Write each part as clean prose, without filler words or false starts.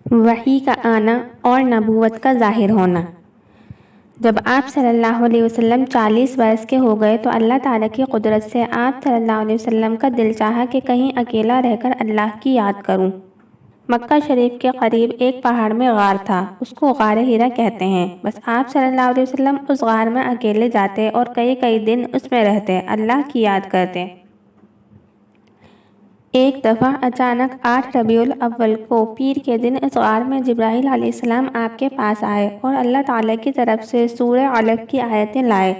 وحی کا آنا اور نبوت کا ظاہر ہونا۔ جب آپ صلی اللہ علیہ وسلم 40 برس کے ہو گئے تو اللہ تعالیٰ کی قدرت سے آپ صلی اللہ علیہ وسلم کا دل چاہا کہ کہیں اکیلا رہ کر اللہ کی یاد کروں۔ مکہ شریف کے قریب ایک پہاڑ میں غار تھا، اس کو غار ہرا کہتے ہیں۔ بس آپ صلی اللہ علیہ وسلم اس غار میں اکیلے جاتے اور کئی دن اس میں رہتے، اللہ کی یاد کرتے۔ ایک دفعہ اچانک 8 ربیع الاول کو پیر کے دن اس غار میں جبرائیل علیہ السلام آپ کے پاس آئے اور اللہ تعالیٰ کی طرف سے سورہ علق کی آیتیں لائے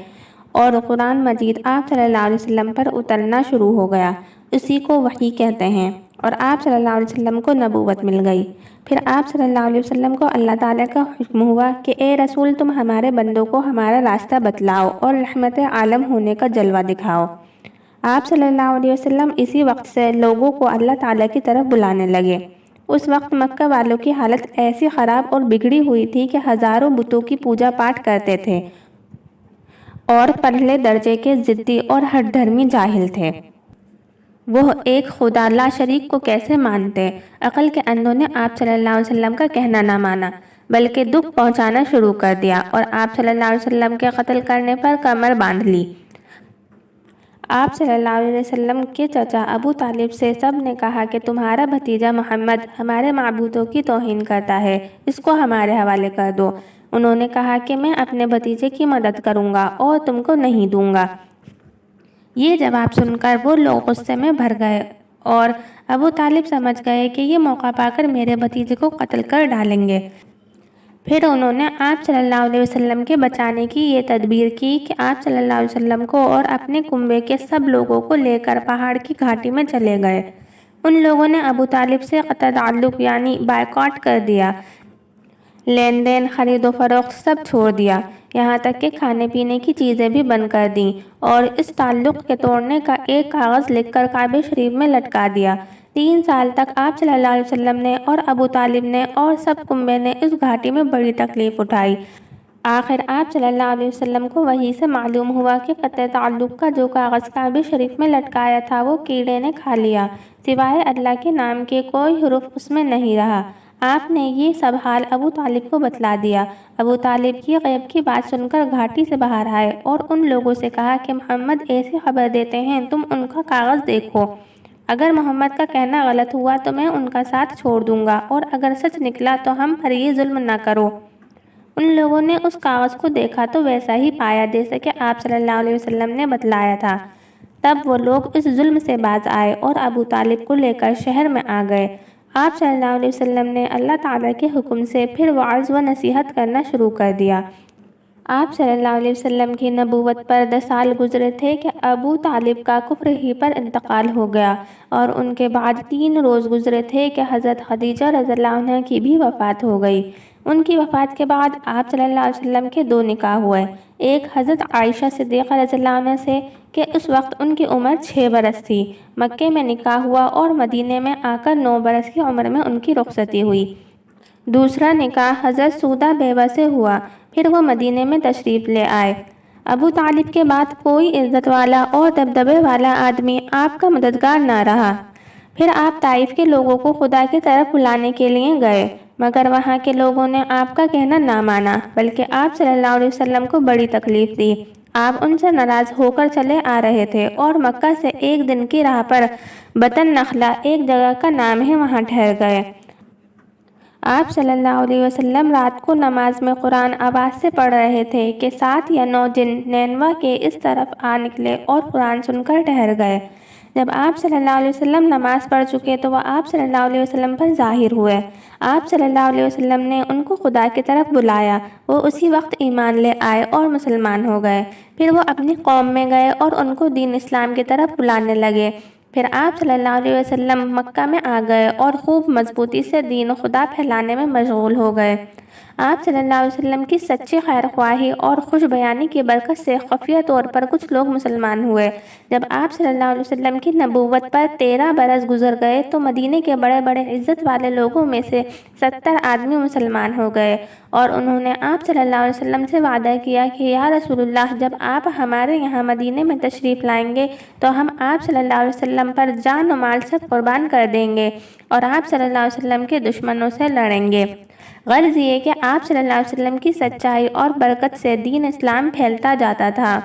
اور قرآن مجید آپ صلی اللہ علیہ وسلم پر اترنا شروع ہو گیا۔ اسی کو وحی کہتے ہیں، اور آپ صلی اللہ علیہ وسلم کو نبوت مل گئی۔ پھر آپ صلی اللہ علیہ وسلم کو اللہ تعالیٰ کا حکم ہوا کہ اے رسول، تم ہمارے بندوں کو ہمارا راستہ بتلاؤ اور رحمت عالم ہونے کا جلوہ دکھاؤ۔ آپ صلی اللہ علیہ وسلم اسی وقت سے لوگوں کو اللہ تعالیٰ کی طرف بلانے لگے۔ اس وقت مکہ والوں کی حالت ایسی خراب اور بگڑی ہوئی تھی کہ ہزاروں بتوں کی پوجا پاٹ کرتے تھے اور پہلے درجے کے ضدی اور ہٹ دھرمی جاہل تھے۔ وہ ایک خدا لا شریک کو کیسے مانتے؟ عقل کے اندھوں نے آپ صلی اللہ علیہ وسلم کا کہنا نہ مانا، بلکہ دکھ پہنچانا شروع کر دیا اور آپ صلی اللہ علیہ وسلم کے قتل کرنے پر کمر باندھ لی۔ آپ صلی اللہ علیہ وسلم کے چچا ابو طالب سے سب نے کہا کہ تمہارا بھتیجا محمد ہمارے معبودوں کی توہین کرتا ہے، اس کو ہمارے حوالے کر دو۔ انہوں نے کہا کہ میں اپنے بھتیجے کی مدد کروں گا اور تم کو نہیں دوں گا۔ یہ جواب سن کر وہ لوگ غصے میں بھر گئے اور ابو طالب سمجھ گئے کہ یہ موقع پا کر میرے بھتیجے کو قتل کر ڈالیں گے۔ پھر انہوں نے آپ صلی اللہ علیہ وسلم کے بچانے کی یہ تدبیر کی کہ آپ صلی اللہ علیہ وسلم کو اور اپنے کنبے کے سب لوگوں کو لے کر پہاڑ کی گھاٹی میں چلے گئے۔ ان لوگوں نے ابو طالب سے قطع تعلق یعنی بائیکاٹ کر دیا، لین دین، خرید و فروخت سب چھوڑ دیا، یہاں تک کہ کھانے پینے کی چیزیں بھی بند کر دیں اور اس تعلق کے توڑنے کا ایک کاغذ لکھ کر کعبہ شریف میں لٹکا دیا۔ 3 سال تک آپ صلی اللہ علیہ وسلم نے اور ابو طالب نے اور سب کنبے نے اس گھاٹی میں بڑی تکلیف اٹھائی۔ آخر آپ صلی اللہ علیہ وسلم کو وحی سے معلوم ہوا کہ قطع تعلق کا جو کاغذ کعبہ شریف میں لٹکایا تھا وہ کیڑے نے کھا لیا، سوائے اللہ کے نام کے کوئی حرف اس میں نہیں رہا۔ آپ نے یہ سب حال ابو طالب کو بتلا دیا۔ ابو طالب کی غیب کی بات سن کر گھاٹی سے باہر آئے اور ان لوگوں سے کہا کہ محمد ایسی خبر دیتے ہیں، تم ان کا کاغذ دیکھو، اگر محمد کا کہنا غلط ہوا تو میں ان کا ساتھ چھوڑ دوں گا اور اگر سچ نکلا تو ہم پر یہ ظلم نہ کرو۔ ان لوگوں نے اس کاغذ کو دیکھا تو ویسا ہی پایا جیسا کہ آپ صلی اللہ علیہ وسلم نے بتلایا تھا۔ تب وہ لوگ اس ظلم سے باز آئے اور ابو طالب کو لے کر شہر میں آ گئے۔ آپ صلی اللہ علیہ وسلم نے اللہ تعالیٰ کے حکم سے پھر وعظ و نصیحت کرنا شروع کر دیا۔ آپ صلی اللہ علیہ وسلم کی نبوت پر 10 سال گزرے تھے کہ ابو طالب کا کفر ہی پر انتقال ہو گیا، اور ان کے بعد 3 روز گزرے تھے کہ حضرت خدیجہ رضی اللہ عنہا کی بھی وفات ہو گئی۔ ان کی وفات کے بعد آپ صلی اللہ علیہ وسلم کے 2 نکاح ہوئے، ایک حضرت عائشہ صدیقہ رضی اللہ عنہا سے کہ اس وقت ان کی عمر 6 برس تھی، مکے میں نکاح ہوا اور مدینے میں آ کر 9 برس کی عمر میں ان کی رخصتی ہوئی۔ دوسرا نکاح حضرت سودہ بیوہ سے ہوا، پھر وہ مدینے میں تشریف لے آئے۔ ابو طالب کے بعد کوئی عزت والا اور دبدبے والا آدمی آپ کا مددگار نہ رہا۔ پھر آپ طائف کے لوگوں کو خدا کی طرف بلانے کے لیے گئے، مگر وہاں کے لوگوں نے آپ کا کہنا نہ مانا، بلکہ آپ صلی اللہ علیہ وسلم کو بڑی تکلیف دی۔ آپ ان سے ناراض ہو کر چلے آ رہے تھے اور مکہ سے 1 دن کی راہ پر بطن نخلہ ایک جگہ کا نام ہے، وہاں ٹھہر گئے۔ آپ صلی اللہ علیہ وسلم رات کو نماز میں قرآن آواز سے پڑھ رہے تھے کہ 7 یا 9 جن نینوا کے اس طرف آ نکلے اور قرآن سن کر ٹھہر گئے۔ جب آپ صلی اللہ علیہ وسلم نماز پڑھ چکے تو وہ آپ صلی اللہ علیہ وسلم پر ظاہر ہوئے۔ آپ صلی اللہ علیہ وسلم نے ان کو خدا کی طرف بلایا، وہ اسی وقت ایمان لے آئے اور مسلمان ہو گئے۔ پھر وہ اپنی قوم میں گئے اور ان کو دین اسلام کی طرف بلانے لگے۔ پھر آپ صلی اللہ علیہ وسلم مکہ میں آ گئے اور خوب مضبوطی سے دین خدا پھیلانے میں مشغول ہو گئے۔ آپ صلی اللہ علیہ وسلم کی سچی خیر خواہی اور خوش بیانی کی برکت سے خفیہ طور پر کچھ لوگ مسلمان ہوئے۔ جب آپ صلی اللہ علیہ وسلم کی نبوت پر 13 برس گزر گئے تو مدینے کے بڑے بڑے عزت والے لوگوں میں سے 70 آدمی مسلمان ہو گئے، اور انہوں نے آپ صلی اللہ علیہ وسلم سے وعدہ کیا کہ یا رسول اللہ، جب آپ ہمارے یہاں مدینے میں تشریف لائیں گے تو ہم آپ صلی اللہ علیہ وسلم پر جان و مال سب قربان کر دیں گے اور آپ صلی اللہ علیہ وسلم کے دشمنوں سے لڑیں گے۔ غرض یہ کہ آپ صلی اللہ علیہ وسلم کی سچائی اور برکت سے دین اسلام پھیلتا جاتا تھا۔